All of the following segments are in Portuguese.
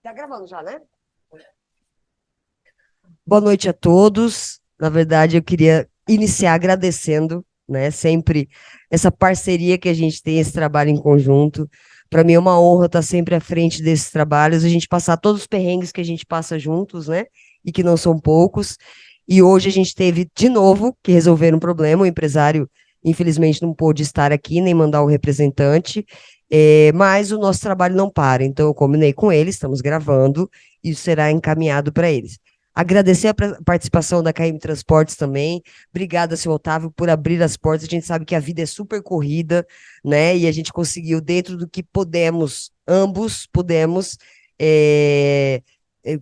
Tá gravando já, né? Boa noite a todos. Na verdade, eu queria iniciar agradecendo, né, sempre essa parceria que a gente tem, esse trabalho em conjunto. Para mim é uma honra estar sempre à frente desses trabalhos, a gente passar todos os perrengues que a gente passa juntos, né, e que não são poucos. E hoje a gente teve de novo que resolver um problema. O empresário, infelizmente, não pôde estar aqui nem mandar o representante. Mas o nosso trabalho não para. Então, eu combinei com eles, estamos gravando, e isso será encaminhado para eles. Agradecer a participação da KM Transportes também. Obrigada, seu Otávio, por abrir as portas. A gente sabe que a vida é super corrida, né? E a gente conseguiu, dentro do que podemos, ambos pudemos, é, é,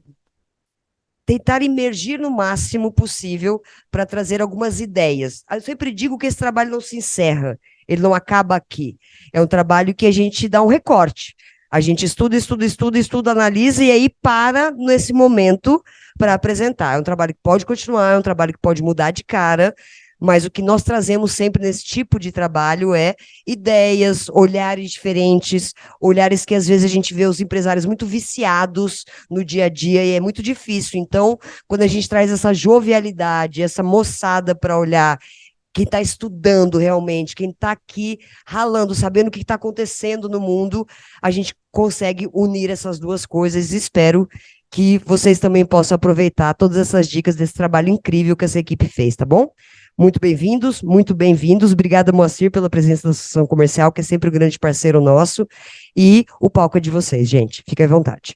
tentar imergir no máximo possível para trazer algumas ideias. Eu sempre digo que esse trabalho não se encerra, ele não acaba aqui. É um trabalho que a gente dá um recorte. A gente estuda, estuda, estuda, estuda, analisa e aí para nesse momento para apresentar. É um trabalho que pode continuar, é um trabalho que pode mudar de cara, mas o que nós trazemos sempre nesse tipo de trabalho é ideias, olhares diferentes, olhares que às vezes a gente vê os empresários muito viciados no dia a dia e é muito difícil. Então, quando a gente traz essa jovialidade, essa moçada para olhar quem está estudando realmente, quem está aqui ralando, sabendo o que está acontecendo no mundo, a gente consegue unir essas duas coisas. Espero que vocês também possam aproveitar todas essas dicas desse trabalho incrível que essa equipe fez, tá bom? Muito bem-vindos, muito bem-vindos. Obrigada, Moacir, pela presença da Associação Comercial, que é sempre um grande parceiro nosso. E o palco é de vocês, gente. Fiquem à vontade.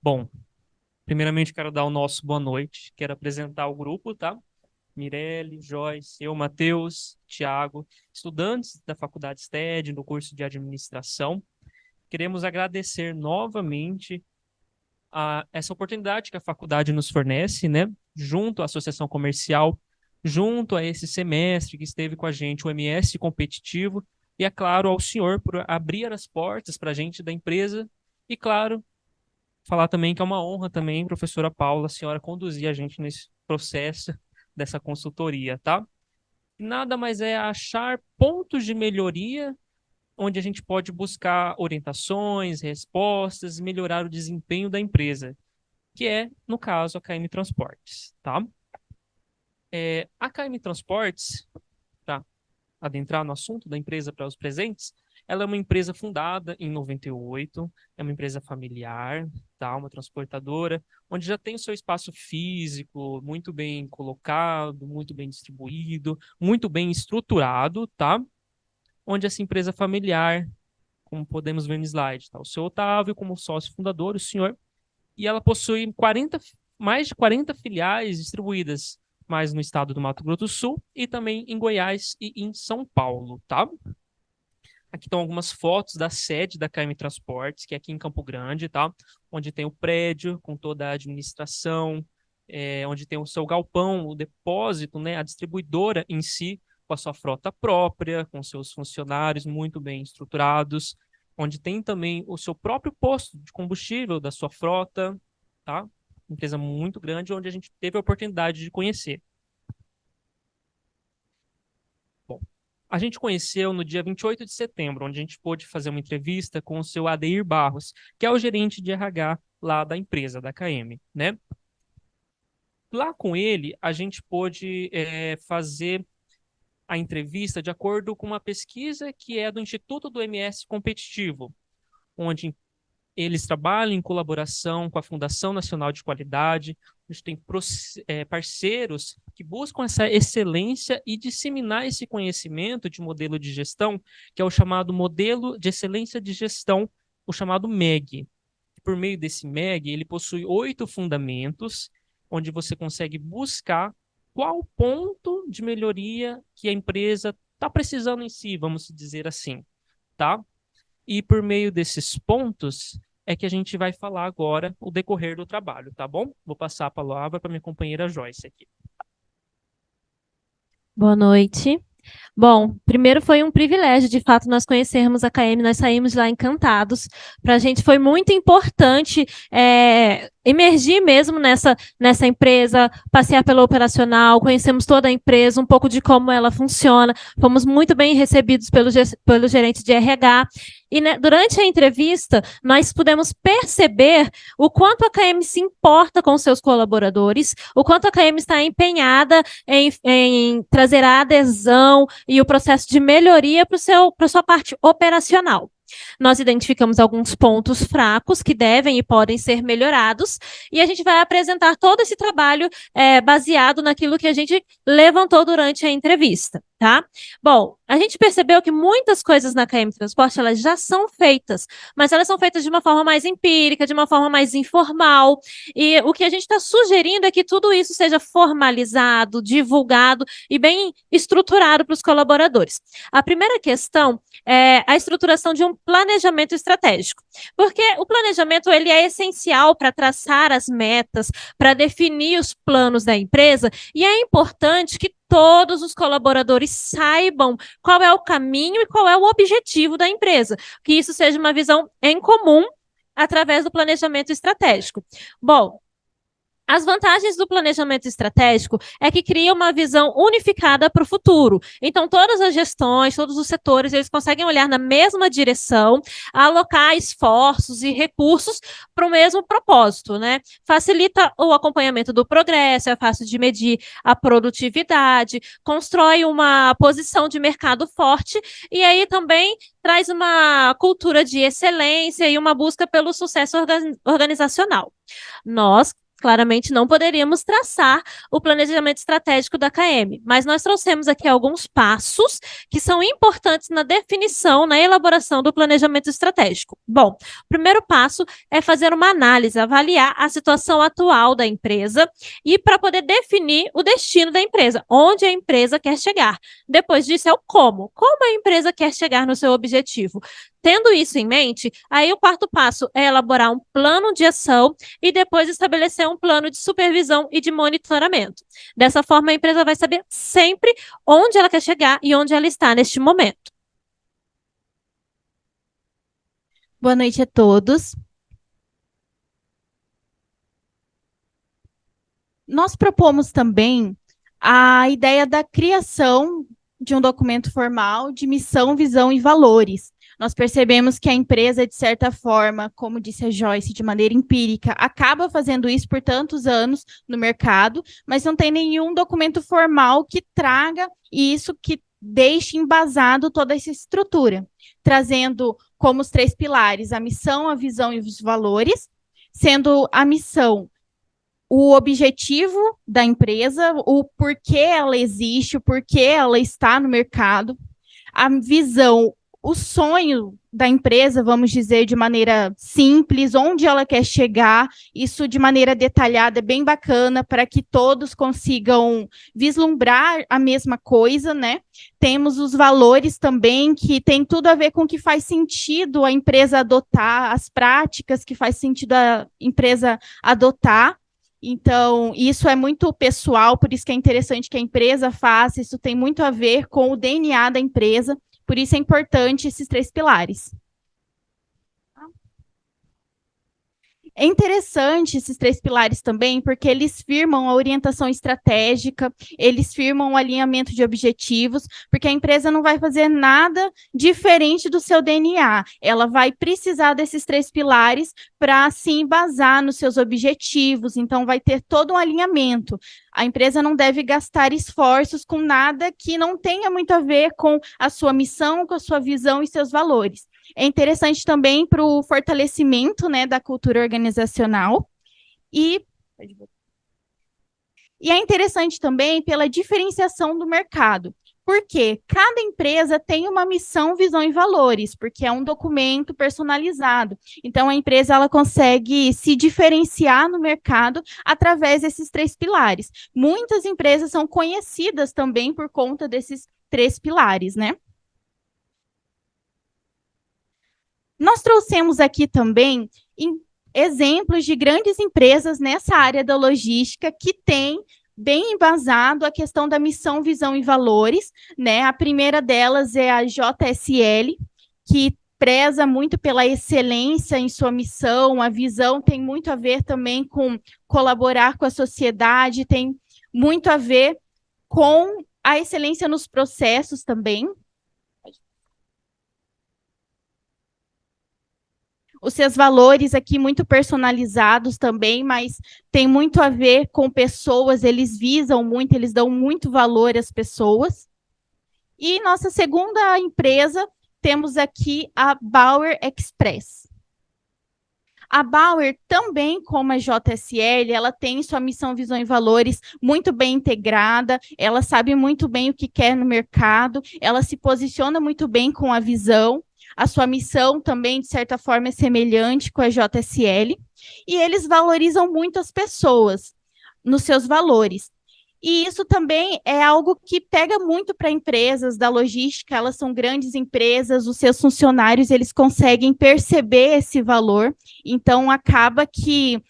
Bom, primeiramente quero dar o nosso boa noite, quero apresentar o grupo, tá? Mirelle, Joyce, eu, Matheus, Tiago, estudantes da Faculdade STED, no curso de Administração. Queremos agradecer novamente a essa oportunidade que a faculdade nos fornece, né? Junto à Associação Comercial, junto a esse semestre que esteve com a gente, o MS Competitivo, e, é claro, ao senhor por abrir as portas para a gente da empresa e, claro, falar também que é uma honra também, professora Paula, a senhora conduzir a gente nesse processo dessa consultoria, tá? Nada mais é achar pontos de melhoria onde a gente pode buscar orientações, respostas e melhorar o desempenho da empresa, que é, no caso, a KM Transportes, tá? A KM Transportes, para adentrar no assunto da empresa para os presentes, ela é uma empresa fundada em 98, é uma empresa familiar, tá? Uma transportadora, onde já tem o seu espaço físico muito bem colocado, muito bem distribuído, muito bem estruturado, tá? Onde essa empresa familiar, como podemos ver no slide, tá? O seu Otávio como sócio fundador, o senhor, e ela possui mais de 40 filiais distribuídas mais no estado do Mato Grosso do Sul e também em Goiás e em São Paulo, tá? Aqui estão algumas fotos da sede da KM Transportes, que é aqui em Campo Grande, tá? Onde tem o prédio com toda a administração, onde tem o seu galpão, o depósito, né? A distribuidora em si, com a sua frota própria, com seus funcionários muito bem estruturados, onde tem também o seu próprio posto de combustível da sua frota, tá? Empresa muito grande, onde a gente teve a oportunidade de conhecer. Bom, a gente conheceu no dia 28 de setembro, onde a gente pôde fazer uma entrevista com o seu Adeir Barros, que é o gerente de RH lá da empresa, da KM, né? Lá com ele, a gente pôde fazer a entrevista de acordo com uma pesquisa que é do Instituto do MS Competitivo, onde eles trabalham em colaboração com a Fundação Nacional de Qualidade. A gente tem parceiros que buscam essa excelência e disseminar esse conhecimento de modelo de gestão, que é o chamado Modelo de Excelência de Gestão, o chamado MEG. Por meio desse MEG, ele possui 8 fundamentos, onde você consegue buscar qual ponto de melhoria que a empresa está precisando em si, vamos dizer assim, tá? E por meio desses pontos é que a gente vai falar agora o decorrer do trabalho, tá bom? Vou passar a palavra para minha companheira Joyce aqui. Boa noite. Bom, primeiro foi um privilégio, de fato, nós conhecermos a KM, nós saímos de lá encantados. Para a gente foi muito importante emergir mesmo nessa empresa, passear pela operacional, conhecemos toda a empresa, um pouco de como ela funciona, fomos muito bem recebidos pelo gerente de RH. E né, durante a entrevista, nós pudemos perceber o quanto a KM se importa com seus colaboradores, o quanto a KM está empenhada em trazer a adesão e o processo de melhoria para a sua parte operacional. Nós identificamos alguns pontos fracos que devem e podem ser melhorados, e a gente vai apresentar todo esse trabalho baseado naquilo que a gente levantou durante a entrevista, tá? Bom, a gente percebeu que muitas coisas na KM Transporte, elas já são feitas, mas elas são feitas de uma forma mais empírica, de uma forma mais informal, e o que a gente está sugerindo é que tudo isso seja formalizado, divulgado e bem estruturado para os colaboradores. A primeira questão é a estruturação de um planejamento estratégico, porque o planejamento ele é essencial para traçar as metas, para definir os planos da empresa, e é importante que todos os colaboradores saibam qual é o caminho e qual é o objetivo da empresa, que isso seja uma visão em comum através do planejamento estratégico. Bom, as vantagens do planejamento estratégico é que cria uma visão unificada para o futuro. Então, todas as gestões, todos os setores, eles conseguem olhar na mesma direção, alocar esforços e recursos para o mesmo propósito, né? Facilita o acompanhamento do progresso, é fácil de medir a produtividade, constrói uma posição de mercado forte e aí também traz uma cultura de excelência e uma busca pelo sucesso organizacional. Nós claramente não poderíamos traçar o planejamento estratégico da KM, mas nós trouxemos aqui alguns passos que são importantes na definição, na elaboração do planejamento estratégico. Bom, o primeiro passo é fazer uma análise, avaliar a situação atual da empresa e para poder definir o destino da empresa, onde a empresa quer chegar. Depois disso é o como. Como a empresa quer chegar no seu objetivo? Tendo isso em mente, aí o quarto passo é elaborar um plano de ação e depois estabelecer um plano de supervisão e de monitoramento. Dessa forma, a empresa vai saber sempre onde ela quer chegar e onde ela está neste momento. Boa noite a todos. Nós propomos também a ideia da criação de um documento formal de missão, visão e valores. Nós percebemos que a empresa, de certa forma, como disse a Joyce, de maneira empírica, acaba fazendo isso por tantos anos no mercado, mas não tem nenhum documento formal que traga isso, que deixe embasado toda essa estrutura, trazendo como os 3 pilares a missão, a visão e os valores, sendo a missão o objetivo da empresa, o porquê ela existe, o porquê ela está no mercado, a visão, o sonho da empresa, vamos dizer, de maneira simples, onde ela quer chegar, isso de maneira detalhada, é bem bacana, para que todos consigam vislumbrar a mesma coisa, né? Temos os valores também, que tem tudo a ver com o que faz sentido a empresa adotar, as práticas que faz sentido a empresa adotar. Então, isso é muito pessoal, por isso que é interessante que a empresa faça, isso tem muito a ver com o DNA da empresa, por isso é importante esses 3 pilares. É interessante esses 3 pilares também, porque eles firmam a orientação estratégica, eles firmam o alinhamento de objetivos, porque a empresa não vai fazer nada diferente do seu DNA. Ela vai precisar desses 3 pilares para se embasar nos seus objetivos, então vai ter todo um alinhamento. A empresa não deve gastar esforços com nada que não tenha muito a ver com a sua missão, com a sua visão e seus valores. É interessante também para o fortalecimento, né, da cultura organizacional e é interessante também pela diferenciação do mercado. Porque cada empresa tem uma missão, visão e valores, porque é um documento personalizado. Então, a empresa ela consegue se diferenciar no mercado através desses 3 pilares. Muitas empresas são conhecidas também por conta desses 3 pilares, né? Nós trouxemos aqui também exemplos de grandes empresas nessa área da logística que têm bem embasado a questão da missão, visão e valores, né? A primeira delas é a JSL, que preza muito pela excelência em sua missão. A visão tem muito a ver também com colaborar com a sociedade, tem muito a ver com a excelência nos processos também. Os seus valores aqui muito personalizados também, mas tem muito a ver com pessoas, eles visam muito, eles dão muito valor às pessoas. E nossa segunda empresa, temos aqui a Bauer Express. A Bauer, também como a JSL, ela tem sua missão, visão e valores muito bem integrada, ela sabe muito bem o que quer no mercado, ela se posiciona muito bem com a visão, a sua missão também, de certa forma, é semelhante com a JSL, e eles valorizam muito as pessoas nos seus valores. E isso também é algo que pega muito para empresas da logística, elas são grandes empresas, os seus funcionários, eles conseguem perceber esse valor, então acaba que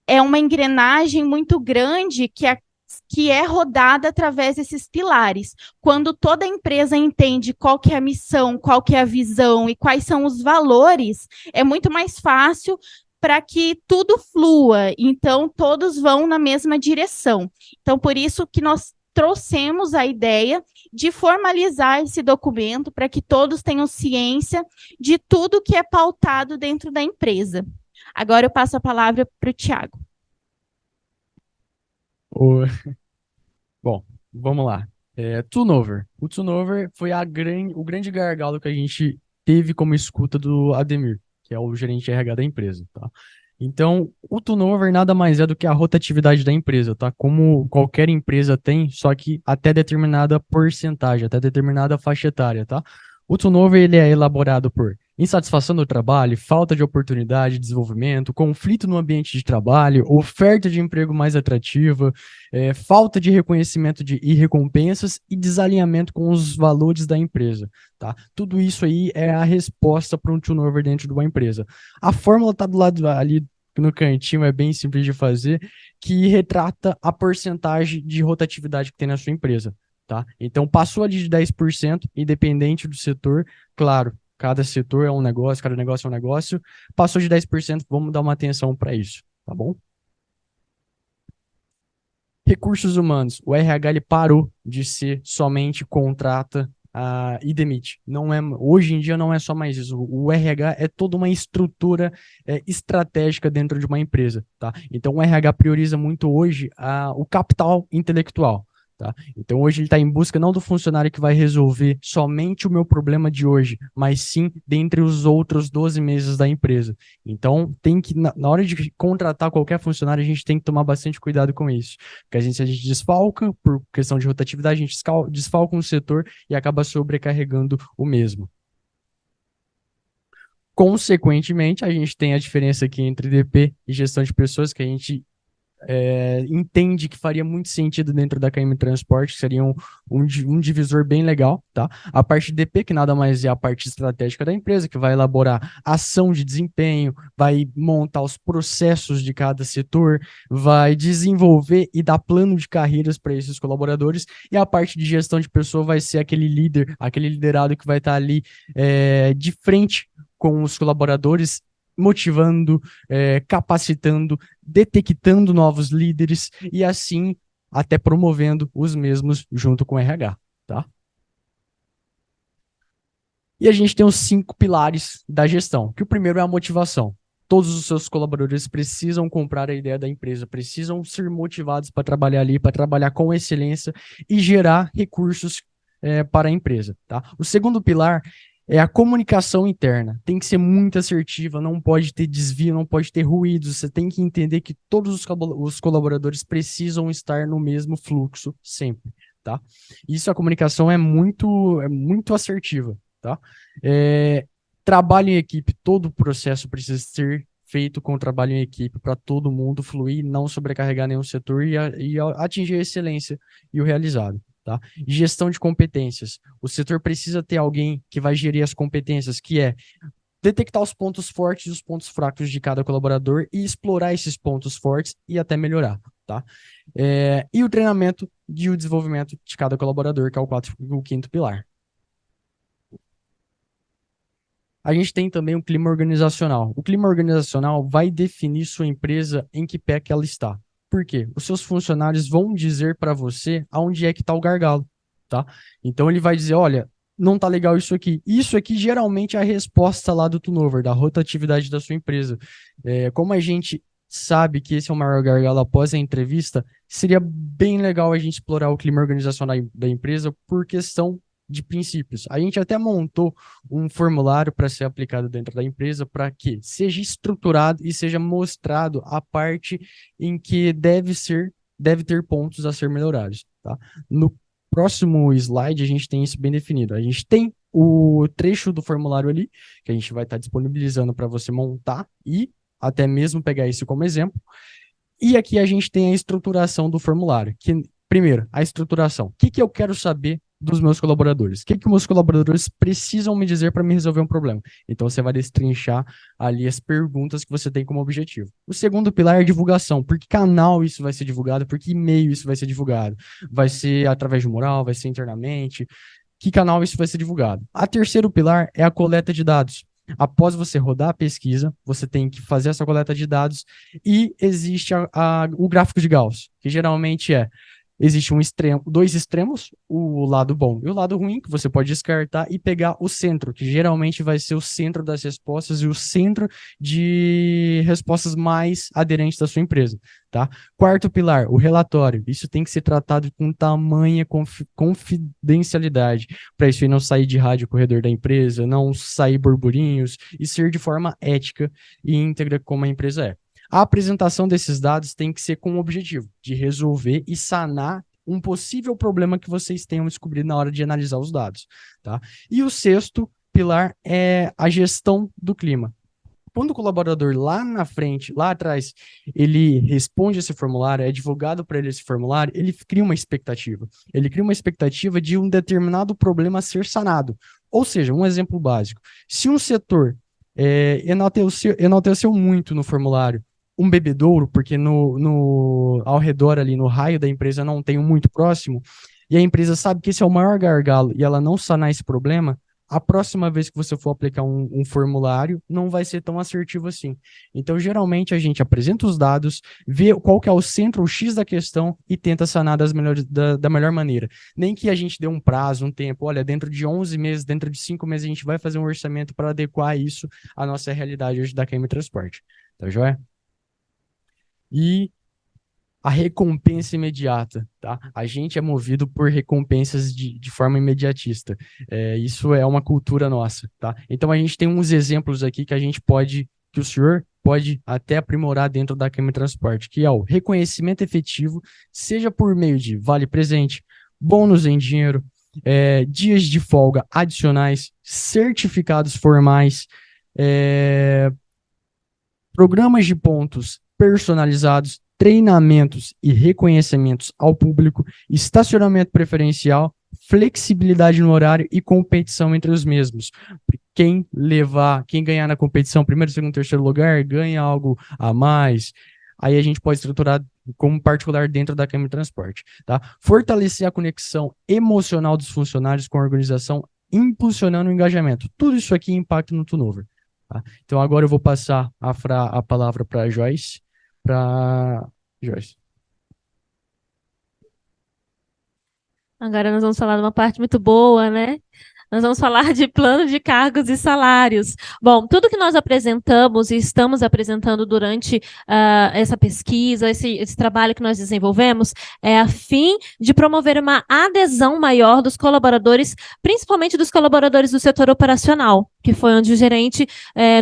é uma engrenagem muito grande que é rodada através desses pilares. Quando toda empresa entende qual que é a missão, qual que é a visão e quais são os valores, é muito mais fácil para que tudo flua, então todos vão na mesma direção. Então, por isso que nós trouxemos a ideia de formalizar esse documento para que todos tenham ciência de tudo que é pautado dentro da empresa. Agora eu passo a palavra para o Thiago. Bom, vamos lá. Turnover. O turnover foi o grande gargalo que a gente teve como escuta do Ademir, que é o gerente de RH da empresa, tá? Então, o turnover nada mais é do que a rotatividade da empresa, tá? Como qualquer empresa tem, só que até determinada porcentagem, até determinada faixa etária, tá? O turnover, ele é elaborado por insatisfação do trabalho, falta de oportunidade de desenvolvimento, conflito no ambiente de trabalho, oferta de emprego mais atrativa, falta de reconhecimento e recompensas e desalinhamento com os valores da empresa, tá? Tudo isso aí é a resposta para um turnover dentro de uma empresa. A fórmula está do lado ali no cantinho, é bem simples de fazer, que retrata a porcentagem de rotatividade que tem na sua empresa, tá? Então, passou ali de 10%, independente do setor, claro, cada setor é um negócio, cada negócio é um negócio, passou de 10%, vamos dar uma atenção para isso, tá bom? Recursos humanos, o RH ele parou de ser somente contrata e demite. Não é, hoje em dia não é só mais isso. O RH é toda uma estrutura estratégica dentro de uma empresa, tá? Então o RH prioriza muito hoje o capital intelectual. Tá? Então hoje ele está em busca não do funcionário que vai resolver somente o meu problema de hoje, mas sim dentre os outros 12 meses da empresa. Então tem que, na hora de contratar qualquer funcionário, a gente tem que tomar bastante cuidado com isso. Porque se a gente desfalca, por questão de rotatividade, a gente desfalca um setor e acaba sobrecarregando o mesmo. Consequentemente, a gente tem a diferença aqui entre DP e gestão de pessoas, que a gente entende que faria muito sentido dentro da KM Transporte, que seria um divisor bem legal, tá? A parte de DP, que nada mais é a parte estratégica da empresa, que vai elaborar ação de desempenho, vai montar os processos de cada setor, vai desenvolver e dar plano de carreiras para esses colaboradores, e a parte de gestão de pessoa vai ser aquele líder, aquele liderado que vai estar ali de frente com os colaboradores, motivando, capacitando, detectando novos líderes e assim até promovendo os mesmos junto com o RH, tá? E a gente tem os 5 pilares da gestão, que o primeiro é a motivação. Todos os seus colaboradores precisam comprar a ideia da empresa, precisam ser motivados para trabalhar ali, para trabalhar com excelência e gerar recursos para a empresa, tá? O segundo pilar é a comunicação interna. Tem que ser muito assertiva, não pode ter desvio, não pode ter ruídos. Você tem que entender que todos os colaboradores precisam estar no mesmo fluxo sempre, tá? Isso, a comunicação é muito assertiva, tá? Trabalho em equipe, todo o processo precisa ser feito com trabalho em equipe para todo mundo fluir, não sobrecarregar nenhum setor e atingir a excelência e o realizado. Tá? Gestão de competências. O setor precisa ter alguém que vai gerir as competências, que é detectar os pontos fortes e os pontos fracos de cada colaborador e explorar esses pontos fortes e até melhorar. tá? E o treinamento e o desenvolvimento de cada colaborador, que é o quinto pilar. A gente tem também o clima organizacional. O clima organizacional vai definir sua empresa em que pé que ela está. Por quê? Os seus funcionários vão dizer para você aonde é que está o gargalo, tá? Então ele vai dizer, olha, não tá legal isso aqui. Isso aqui geralmente é a resposta lá do turnover, da rotatividade da sua empresa. Como a gente sabe que esse é o maior gargalo após a entrevista, seria bem legal a gente explorar o clima organizacional da empresa por questão de princípios. A gente até montou um formulário para ser aplicado dentro da empresa para que seja estruturado e seja mostrado a parte em que deve ter pontos a ser melhorados, tá? No próximo slide a gente tem isso bem definido. A gente tem o trecho do formulário ali, que a gente vai estar disponibilizando para você montar e até mesmo pegar isso como exemplo. E aqui a gente tem a estruturação do formulário. Primeiro, a estruturação. O que eu quero saber dos meus colaboradores? O que meus colaboradores precisam me dizer para me resolver um problema? Então, você vai destrinchar ali as perguntas que você tem como objetivo. O segundo pilar é divulgação. Por que canal isso vai ser divulgado? Por que e-mail isso vai ser divulgado? Vai ser através de mural? Vai ser internamente? Que canal isso vai ser divulgado? A terceiro pilar é a coleta de dados. Após você rodar a pesquisa, você tem que fazer essa coleta de dados e existe o gráfico de Gauss, que geralmente existe dois extremos, o lado bom e o lado ruim, que você pode descartar e pegar o centro, que geralmente vai ser o centro das respostas e o centro de respostas mais aderentes da sua empresa, tá? Quarto pilar, o relatório. Isso tem que ser tratado com tamanha confidencialidade, para isso aí não sair de rádio corredor da empresa, não sair burburinhos e ser de forma ética e íntegra como a empresa é. A apresentação desses dados tem que ser com o objetivo de resolver e sanar um possível problema que vocês tenham descobrido na hora de analisar os dados, tá? E o sexto pilar é a gestão do clima. Quando o colaborador lá na frente, lá atrás, ele responde esse formulário, é divulgado para ele esse formulário, ele cria uma expectativa. Ele cria uma expectativa de um determinado problema a ser sanado. Ou seja, um exemplo básico. Se um setor enalteceu muito no formulário um bebedouro, porque ao redor ali, no raio da empresa, não tem um muito próximo, e a empresa sabe que esse é o maior gargalo e ela não sanar esse problema, a próxima vez que você for aplicar um formulário, não vai ser tão assertivo assim. Então, geralmente, a gente apresenta os dados, vê qual que é o centro, o X da questão e tenta sanar da melhor maneira. Nem que a gente dê um prazo, um tempo. Olha, dentro de 11 meses, dentro de 5 meses, a gente vai fazer um orçamento para adequar isso à nossa realidade hoje da KM Transporte. Tá joia? E a recompensa imediata, tá? A gente é movido por recompensas de forma imediatista. Isso é uma cultura nossa, tá? Então a gente tem uns exemplos aqui que o senhor pode até aprimorar dentro da KM Transporte, que é o reconhecimento efetivo, seja por meio de vale presente, bônus em dinheiro, dias de folga adicionais, certificados formais, programas de pontos personalizados, treinamentos e reconhecimentos ao público, estacionamento preferencial, flexibilidade no horário e competição entre os mesmos. Quem ganhar na competição, primeiro, segundo, terceiro lugar, ganha algo a mais. Aí a gente pode estruturar como particular dentro da KM Transporte, tá? Fortalecer a conexão emocional dos funcionários com a organização, impulsionando o engajamento. Tudo isso aqui impacta no turnover. Tá? Então agora eu vou passar a palavra para a Joyce. Agora nós vamos falar de uma parte muito boa, né? Nós vamos falar de plano de cargos e salários. Bom, tudo que nós apresentamos e estamos apresentando durante essa pesquisa, esse trabalho que nós desenvolvemos, é a fim de promover uma adesão maior dos colaboradores, principalmente dos colaboradores do setor operacional, que foi onde o gerente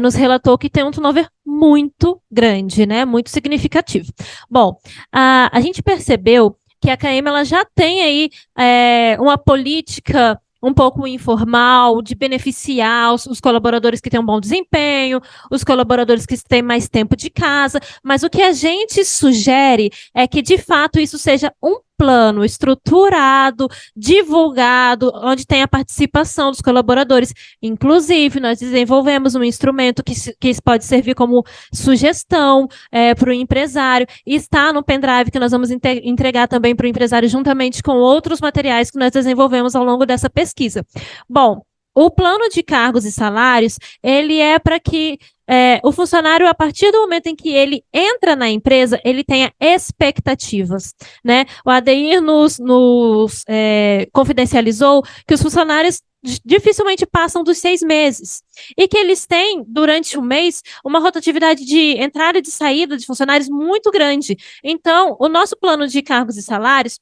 nos relatou que tem um turnover muito grande, né? Muito significativo. Bom, a gente percebeu que a KM ela já tem aí uma política um pouco informal, de beneficiar os colaboradores que têm um bom desempenho, os colaboradores que têm mais tempo de casa, mas o que a gente sugere é que, de fato, isso seja um plano estruturado, divulgado, onde tem a participação dos colaboradores. Inclusive, nós desenvolvemos um instrumento que pode servir como sugestão para o empresário, e está no pendrive que nós vamos entregar também para o empresário, juntamente com outros materiais que nós desenvolvemos ao longo dessa pesquisa. Bom, o plano de cargos e salários, ele é para que o funcionário, a partir do momento em que ele entra na empresa, ele tenha expectativas, né? O ADIR nos confidencializou que os funcionários dificilmente passam dos 6 meses, e que eles têm, durante o mês, uma rotatividade de entrada e de saída de funcionários muito grande. Então, o nosso plano de cargos e salários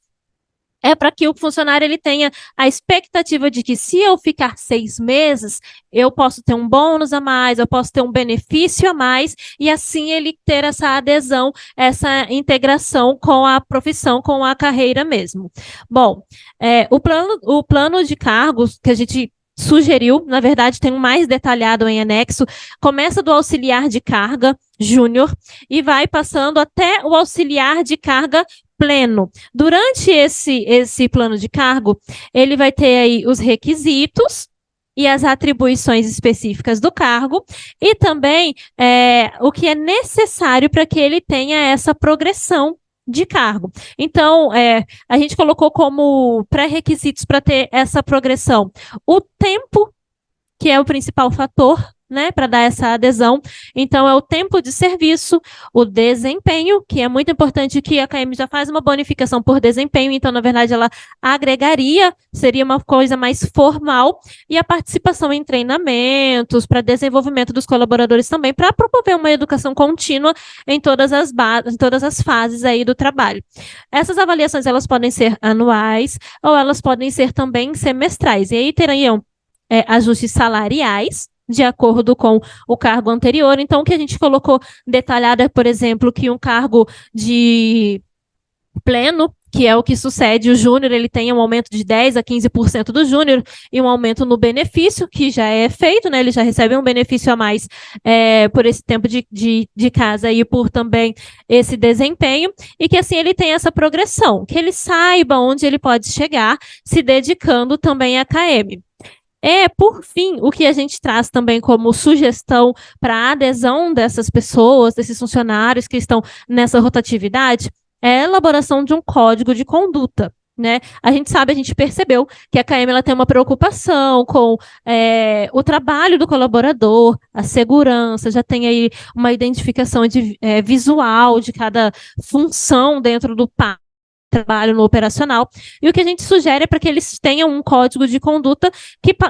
é para que o funcionário ele tenha a expectativa de que, se eu ficar 6 meses, eu posso ter um bônus a mais, eu posso ter um benefício a mais, e assim ele ter essa adesão, essa integração com a profissão, com a carreira mesmo. Bom, o plano de cargos que a gente sugeriu, na verdade tem um mais detalhado em anexo, começa do auxiliar de carga júnior e vai passando até o auxiliar de carga pleno. Durante esse plano de cargo, ele vai ter aí os requisitos e as atribuições específicas do cargo, e também o que é necessário para que ele tenha essa progressão de cargo. Então, a gente colocou como pré-requisitos para ter essa progressão o tempo, que é o principal fator, né, para dar essa adesão. Então, é o tempo de serviço, o desempenho, que é muito importante, que a KM já faz uma bonificação por desempenho, então, na verdade, ela agregaria, seria uma coisa mais formal, e a participação em treinamentos, para desenvolvimento dos colaboradores também, para promover uma educação contínua em todas as fases aí do trabalho. Essas avaliações, elas podem ser anuais, ou elas podem ser também semestrais, e aí teriam ajustes salariais, de acordo com o cargo anterior. Então, o que a gente colocou detalhado é, por exemplo, que um cargo de pleno, que é o que sucede o júnior, ele tem um aumento de 10% a 15% do júnior, e um aumento no benefício, que já é feito, né? Ele já recebe um benefício a mais por esse tempo de casa e por também esse desempenho, e que assim ele tem essa progressão, que ele saiba onde ele pode chegar, se dedicando também à KM. Por fim, o que a gente traz também como sugestão para a adesão dessas pessoas, desses funcionários que estão nessa rotatividade, é a elaboração de um código de conduta, né? A gente percebeu que a KM ela tem uma preocupação com o trabalho do colaborador, a segurança, já tem aí uma identificação visual de cada função dentro do trabalho no operacional, e o que a gente sugere é para que eles tenham um código de conduta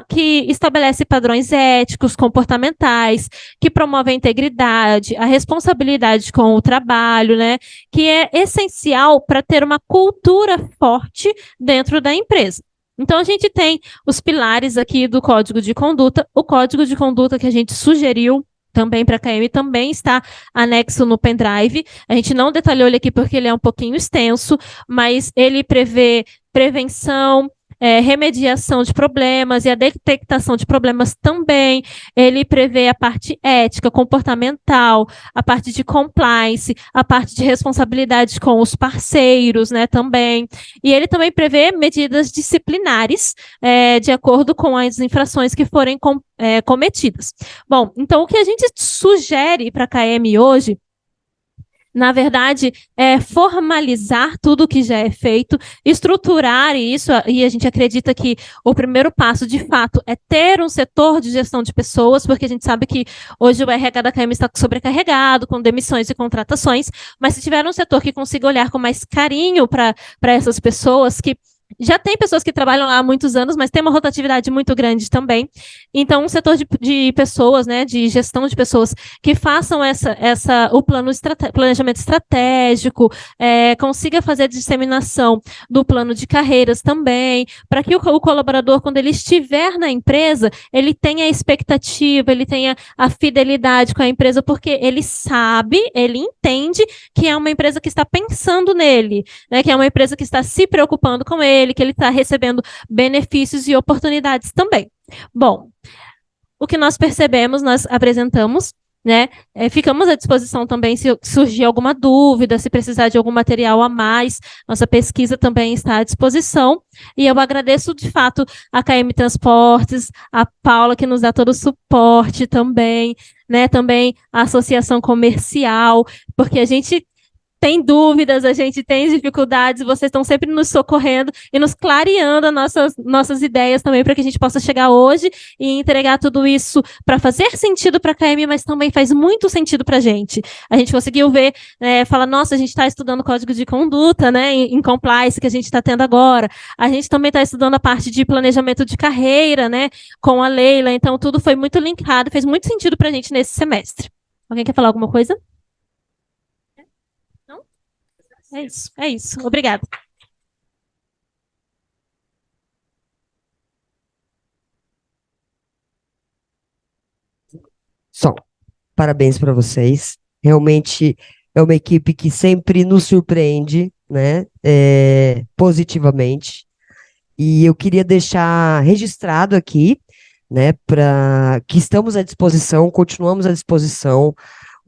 que estabelece padrões éticos, comportamentais, que promove a integridade, a responsabilidade com o trabalho, né, que é essencial para ter uma cultura forte dentro da empresa. Então, a gente tem os pilares aqui do código de conduta. O código de conduta que a gente sugeriu também para a KM também está anexo no pendrive. A gente não detalhou ele aqui porque ele é um pouquinho extenso, mas ele prevê prevenção, remediação de problemas e a detectação de problemas também. Ele prevê a parte ética, comportamental, a parte de compliance, a parte de responsabilidade com os parceiros, né, também. E ele também prevê medidas disciplinares, de acordo com as infrações que forem cometidas. Bom, então o que a gente sugere para a KM hoje, na verdade, é formalizar tudo o que já é feito, estruturar isso, e a gente acredita que o primeiro passo, de fato, é ter um setor de gestão de pessoas, porque a gente sabe que hoje o RH da KM está sobrecarregado, com demissões e contratações, mas se tiver um setor que consiga olhar com mais carinho para essas pessoas, que já tem pessoas que trabalham lá há muitos anos, mas tem uma rotatividade muito grande também. Então, um setor de pessoas, né, de gestão de pessoas que façam o planejamento estratégico, consiga fazer a disseminação do plano de carreiras também, para que o colaborador, quando ele estiver na empresa, ele tenha a expectativa, ele tenha a fidelidade com a empresa, porque ele sabe, ele entende que é uma empresa que está pensando nele, né, que é uma empresa que está se preocupando com ele, que ele está recebendo benefícios e oportunidades também. Bom, o que nós percebemos, nós apresentamos, né? Ficamos à disposição também se surgir alguma dúvida, se precisar de algum material a mais, nossa pesquisa também está à disposição. E eu agradeço, de fato, a KM Transportes, a Paula, que nos dá todo o suporte também, né? Também a Associação Comercial, porque a gente tem dúvidas, a gente tem dificuldades, vocês estão sempre nos socorrendo e nos clareando as nossas ideias também para que a gente possa chegar hoje e entregar tudo isso para fazer sentido para a KM, mas também faz muito sentido para a gente. A gente conseguiu ver, falar, nossa, a gente está estudando código de conduta, né, em compliance que a gente está tendo agora. A gente também está estudando a parte de planejamento de carreira, né, com a Leila. Então, tudo foi muito linkado, fez muito sentido para a gente nesse semestre. Alguém quer falar alguma coisa? É isso. Obrigada. Só, parabéns para vocês. Realmente é uma equipe que sempre nos surpreende, né? Positivamente. E eu queria deixar registrado aqui, né, para que estamos à disposição, continuamos à disposição.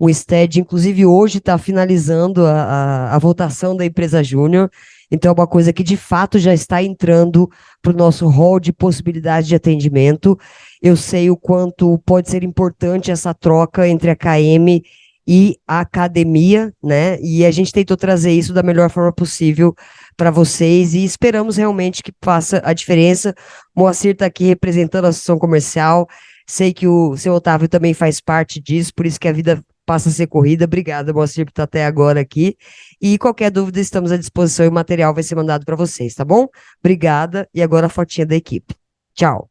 O STED, inclusive, hoje está finalizando a votação da empresa júnior, então é uma coisa que de fato já está entrando para o nosso rol de possibilidade de atendimento. Eu sei o quanto pode ser importante essa troca entre a KM e a academia, né? E a gente tentou trazer isso da melhor forma possível para vocês e esperamos realmente que faça a diferença. Moacir está aqui representando a Associação Comercial. Sei que o seu Otávio também faz parte disso, por isso que a vida passa a ser corrida. Obrigada, Moacir, por estar até agora aqui. E qualquer dúvida, estamos à disposição e o material vai ser mandado para vocês, tá bom? Obrigada. E agora a fotinha da equipe. Tchau.